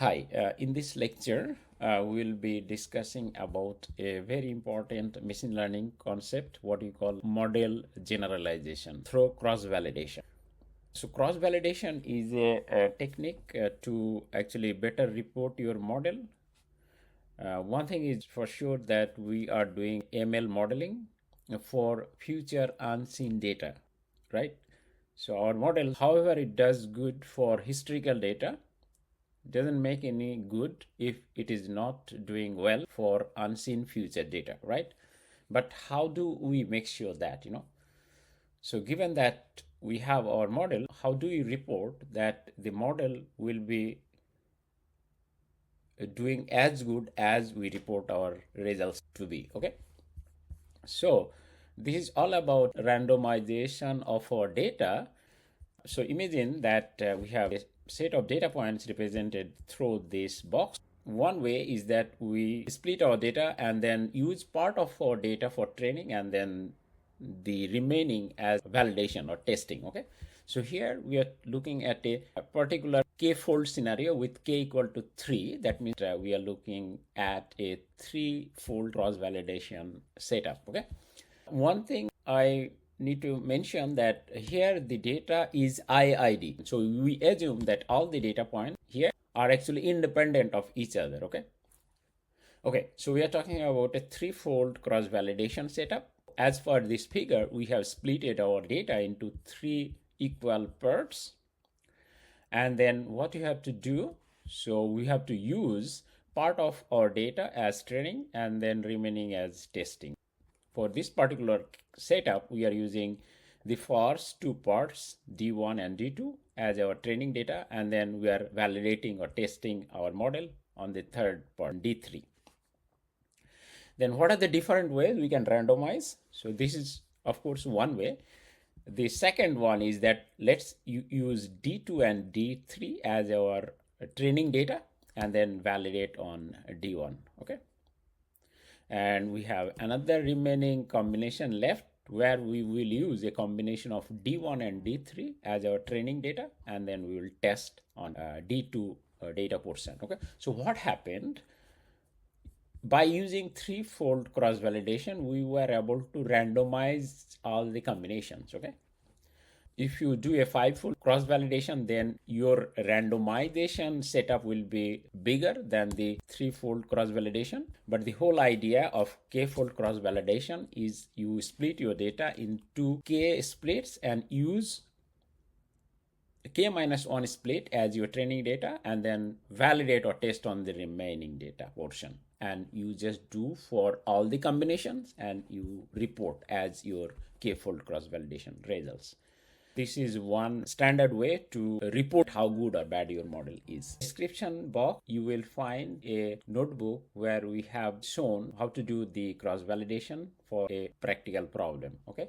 Hi, in this lecture, we will be discussing about a very important machine learning concept, what we call model generalization through cross-validation. So cross-validation is a technique to actually better report your model. One thing is for sure that we are doing ML modeling for future unseen data, right? So our model, however, it does good for historical data, doesn't make any good if it is not doing well for unseen future data, right? But how do we make sure that? So given that we have our model, how do we report that the model will be doing as good as we report our results to be? Okay, so this is all about randomization of our data. So imagine that we have a set of data points represented through this box. One way is that we split our data and then use part of our data for training and then the remaining as validation or testing. Okay, so here we are looking at a particular k-fold scenario with k equal to 3. That means we are looking at a 3-fold cross validation setup. Okay, one thing I need to mention that here the data is IID. So we assume that all the data points here are actually independent of each other. Okay, so we are talking about a 3-fold cross-validation setup. As for this figure, we have splitted our data into 3 equal parts. And then what you have to do, so we have to use part of our data as training and then remaining as testing. For this particular setup, we are using the first 2 parts, D1 and D2, as our training data, and then we are validating or testing our model on the third part, D3. Then what are the different ways we can randomize? So this is, of course, one way. The second one is that let's use D2 and D3 as our training data and then validate on D1. Okay. And we have another remaining combination left where we will use a combination of D1 and D3 as our training data, and then we will test on D2 data portion. Okay, so what happened? By using 3-fold cross validation, we were able to randomize all the combinations. Okay, if you do a 5-fold cross validation, then your randomization setup will be bigger than the 3-fold cross validation. But the whole idea of k-fold cross validation is you split your data into k splits and use k minus 1 split as your training data and then validate or test on the remaining data portion. And you just do for all the combinations and you report as your k-fold cross validation results. This is one standard way to report how good or bad your model is. Description box, you will find a notebook where we have shown how to do the cross validation for a practical problem. Okay.